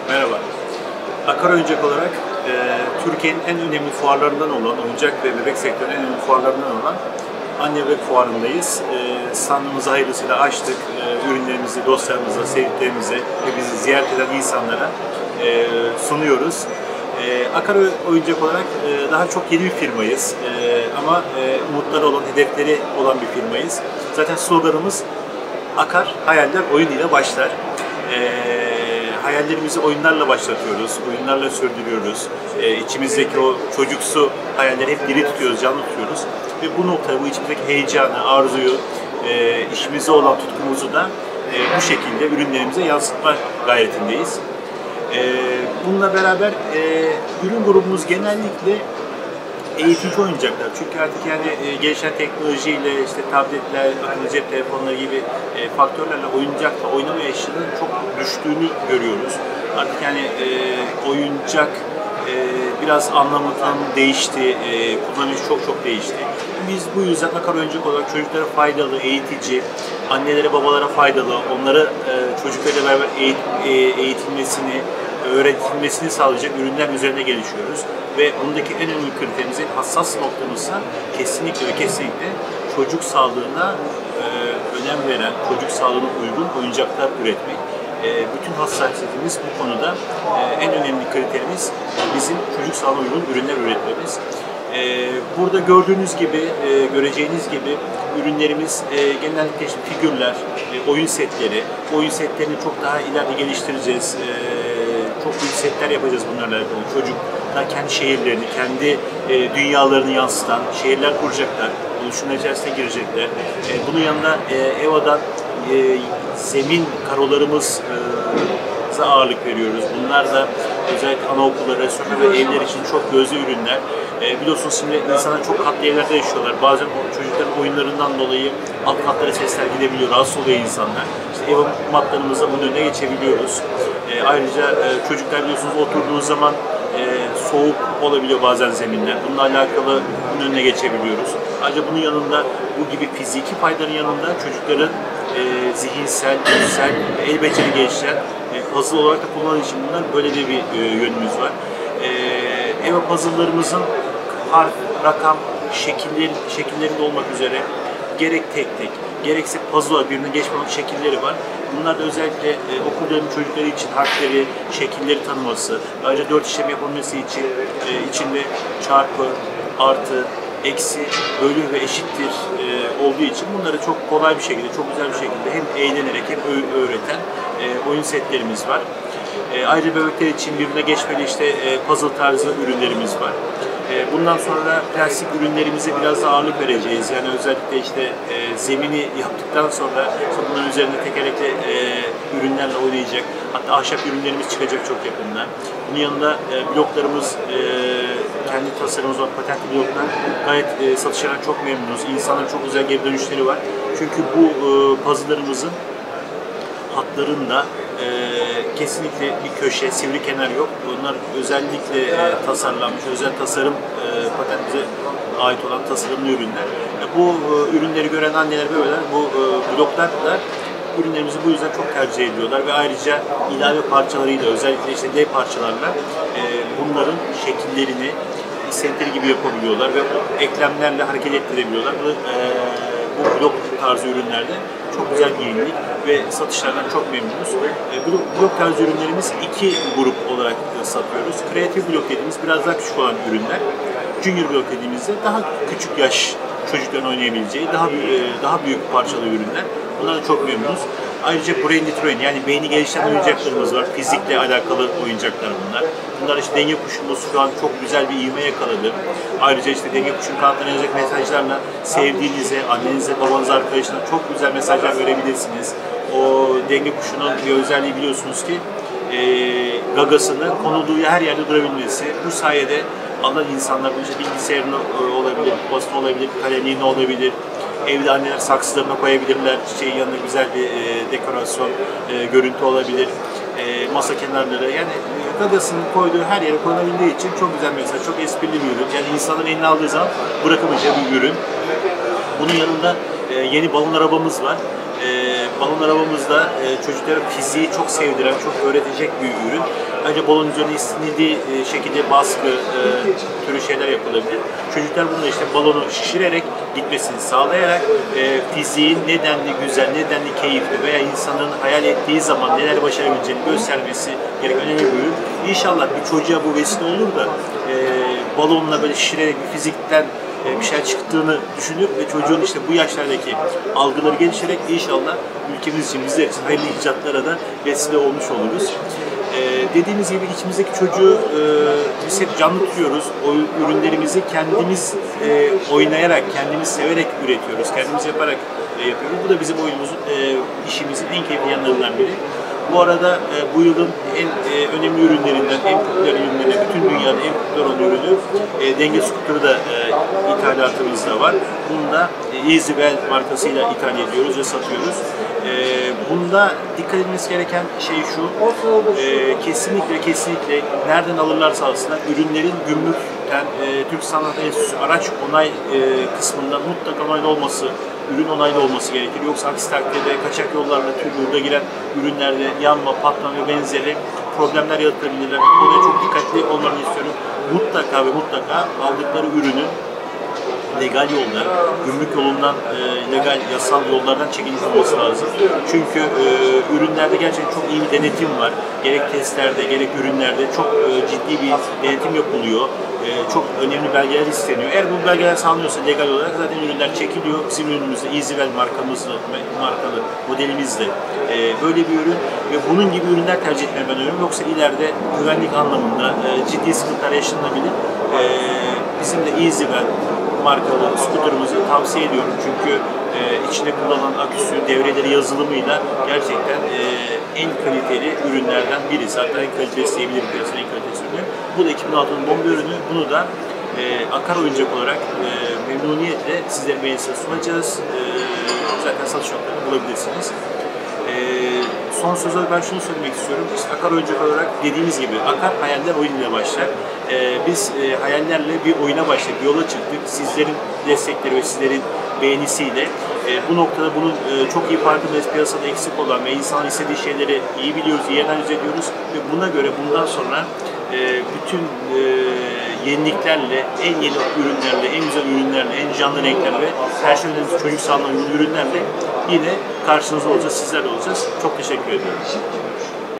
Merhaba. Akar Oyuncak olarak Türkiye'nin en önemli fuarlarından olan, oyuncak ve bebek sektörünün en önemli fuarlarından olan Anne Bebek Fuarı'ndayız. Standımızı hayırlısıyla açtık. Ürünlerimizi dostlarımıza, sevdiklerimize ve bizi ziyaret eden insanlara sunuyoruz. Akar Oyuncak olarak daha çok yeni bir firmayız ama umutları olan, hedefleri olan bir firmayız. Zaten sloganımız Akar, hayaller oyun ile başlar. Hayallerimizi oyunlarla başlatıyoruz, oyunlarla sürdürüyoruz. İçimizdeki o çocuksu hayalleri hep diri tutuyoruz, canlı tutuyoruz. Ve bu noktada bu içimizdeki heyecanı, arzuyu, işimize olan tutkumuzu da bu şekilde ürünlerimize yansıtma gayretindeyiz. Bununla beraber ürün grubumuz genellikle eğitici oyuncaklar. Çünkü artık yani gelişen teknolojiyle işte tabletler, akıllı cep telefonları gibi faktörlerle oyuncakla oynama eşyalarının çok düştüğünü görüyoruz. Artık yani oyuncak biraz anlamı tam değişti, kullanış çok değişti. Biz bu yüzden Akar Oyuncak olarak çocuklara faydalı, eğitici, annelere babalara faydalı, onları çocuklarla beraber eğitilmesini, öğretilmesini sağlayacak ürünler üzerine gelişiyoruz. Ve bundaki en önemli kriterimiz, hassas noktamızsa kesinlikle çocuk sağlığına önem veren, çocuk sağlığına uygun oyuncaklar üretmek. Bütün hassasiyetimiz bu konuda en önemli kriterimiz bizim çocuk sağlığına uygun ürünler üretmemiz. Burada gördüğünüz gibi, göreceğiniz gibi ürünlerimiz genellikle işte figürler, oyun setlerini çok daha ileride geliştireceğiz. Çok büyük setler yapacağız bunlarla alakalı. Çocuklar kendi şehirlerini, kendi dünyalarını yansıtan şehirler kuracaklar. Oluşumlar içerisine girecekler. Bunun yanında EVA'dan zemin karolarımıza ağırlık veriyoruz. Bunlar da özellikle anaokulları, restoran ve evler için çok gözlü ürünler. Biliyorsunuz şimdi insanlar çok katlı evlerde yaşıyorlar. Bazen çocukların oyunlarından dolayı alt katlara sesler gidebiliyor, rahatsız oluyor insanlar. İşte EVA matlarımızla bunun önüne geçebiliyoruz. Ayrıca çocuklar biliyorsunuz oturduğu zaman soğuk olabiliyor bazen zeminler. Bununla alakalı bunun önüne geçebiliyoruz. Ayrıca bunun yanında bu gibi fiziki faydaların yanında çocukların zihinsel, güçsel, el beceri geliştiren puzzle olarak da kullanılan için bunlar böyle de bir yönümüz var. EVA puzzle'larımızın harf, rakam, şekillerinde olmak üzere gerek tek gerekse puzzle'a birine geçmemek şekilleri var. Bunlar da özellikle okul dönemi çocukları için harfleri, şekilleri tanıması, ayrıca 4 işlem yapılması için içinde çarpı, artı, eksi, bölü ve eşittir olduğu için bunları çok kolay bir şekilde, çok güzel bir şekilde hem eğlenerek hem öğreten oyun setlerimiz var. Ayrıca bebekler için birbirine geçmeli işte puzzle tarzı ürünlerimiz var. Bundan sonra plastik ürünlerimize biraz daha ağırlık vereceğiz. Yani özellikle işte zemini yaptıktan sonra işte bunların üzerinde tekerlekli ürünlerle oynayacak. Hatta ahşap ürünlerimiz çıkacak çok yakında. Bunun yanında bloklarımız kendi tasarımımız var, patentli bloklar. Gayet satışlarından çok memnunuz. İnsanların çok güzel geri dönüşleri var. Çünkü bu puzzle'larımızın hatlarında kesinlikle bir köşe, sivri kenar yok. Bunlar özellikle tasarlanmış, özel tasarım patentimize ait olan tasarımlı ürünler. Bu ürünleri gören anneler ve babalar bu bloklarla ürünlerimizi bu yüzden çok tercih ediyorlar ve ayrıca ilave parçalarıyla, özellikle işte D parçalarla bunların şekillerini istedikleri gibi yapabiliyorlar ve eklemlerle hareket ettirebiliyorlar. Bu blok tarzı ürünlerde çok güzel bir yenilik ve satışlardan çok memnunuz. Blok tarzı ürünlerimiz iki grup olarak satıyoruz. Kreatif blok dediğimiz biraz daha küçük olan ürünler. Junior blok dediğimizde daha küçük yaş çocukların oynayabileceği daha büyük parçalı ürünler. Bunlardan çok memnunuz. Ayrıca Brainly Train yani beyni geliştiren oyuncaklarımız var. Fizikle alakalı oyuncaklar bunlar. Bunlar işte denge kuşumuz şu an çok güzel bir ivme yakaladı. Ayrıca işte denge kuşunun kanatlarına yazacak mesajlarla sevdiğinize, annenize, babanıza, arkadaşına çok güzel mesajlar verebilirsiniz. O denge kuşunun bir özelliği biliyorsunuz ki gagasını konulduğu her yerde durabilmesi. Bu sayede alan insanlar bu işte bilgisayarını olabilir, basın olabilir, kalemliğini olabilir. Evde anneler saksılarına koyabilirler, çiçeğin yanında güzel bir dekorasyon, görüntü olabilir. Masa kenarları, yani gagasını koyduğu her yere konabildiği için çok güzel mesela, çok esprili bir ürün. Yani insanların eline aldığı zaman bırakamayacağı bir ürün. Bunun yanında yeni balon arabamız var. balon arabamızda çocuklara fiziği çok sevdiren, çok öğretecek bir ürün. Ayrıca balon üzerine istediği şekilde baskı türü şeyler yapılabilir. Çocuklar bunu işte balonu şişirerek gitmesini sağlayarak fiziğin nedenli güzel, nedenli keyifli veya insanın hayal ettiği zaman neler başarabileceğini göstermesi gereken önemli bir ürün. İnşallah bir çocuğa bu vesile olur da balonla böyle şişirerek bir fizikten bir şey çıktığını düşünüp ve çocuğun işte bu yaşlardaki algıları gelişerek inşallah ülkemiz için, bizler için hayırlı icatlara da vesile olmuş oluruz. Dediğimiz gibi içimizdeki çocuğu biz hep canlı tutuyoruz. O ürünlerimizi kendimiz oynayarak, kendimiz severek üretiyoruz, kendimiz yaparak yapıyoruz. Bu da bizim oyunumuzun, işimizin en keyifli yanlarından biri. Bu arada bu yılın en önemli ürünlerinden, en popüler ürünlerinden, bütün dünyada en popüler olan ürünü denge skuterı da ithalatımızda var. Bunu da EasyWell markasıyla ithal ediyoruz ve satıyoruz. Bunda dikkat edilmesi gereken şey şu, kesinlikle nereden alırlarsa alsınlar, ürünlerin gümrükten, Türk Sanat Enstitüsü araç onay kısmından mutlaka onaylı olması, ürün onaylı olması gerekir. Yoksa aksi takdirde kaçak yollarla yurda giren ürünlerde yanma, patlama ve benzeri problemler yaratabilirler. Bu konuda çok dikkatli olmalarını istiyorum. Mutlaka ve mutlaka aldıkları ürünü legal yoldan, gümrük yolundan, legal, yasal yollardan çekilmiş olması lazım. Çünkü ürünlerde gerçekten çok iyi bir denetim var. Gerek testlerde, gerek ürünlerde çok ciddi bir denetim yapılıyor. Çok önemli belgeler isteniyor. Eğer bu belgeler sağlanıyorsa legal olarak zaten ürünler çekiliyor. Bizim ürünümüzde EasyWell markalı modelimizde böyle bir ürün ve bunun gibi ürünler tercih etmeyi ben öneriyorum. Yoksa ileride güvenlik anlamında ciddi sıkıntılar yaşanabilir. Bizim de EasyWell markalı skuterımızı tavsiye ediyorum. Çünkü içinde kullanılan aküsü, devreleri yazılımıyla gerçekten en kaliteli ürünlerden birisi. Hatta en kalitesi diyebilirim, piyasanın en kalitesi ürünü. Bu da 2006'nın bomba ürünü. Bunu da Akar oyuncak olarak memnuniyetle sizlerin beğenisine sunacağız. Zaten satış noktalarını bulabilirsiniz. Son söz olarak ben şunu söylemek istiyorum. İşte Akar oyuncak olarak dediğimiz gibi Akar hayaller oyunuyla başlar. Biz hayallerle bir oyuna başladık, bir yola çıktık. Sizlerin destekleri ve sizlerin beğenisiyle bu noktada bunun çok iyi farkındayız. Piyasada eksik olan ve insanın istediği şeyleri iyi biliyoruz, iyi analiz ediyoruz ve buna göre bundan sonra bütün yeniliklerle, en yeni ürünlerle, en güzel ürünlerle, en canlı renklerle ve her şeyden önemlisi çocuk sağlığına uygun ürünlerle yine karşınızda olacağız, sizlerle olacağız. Çok teşekkür ediyorum.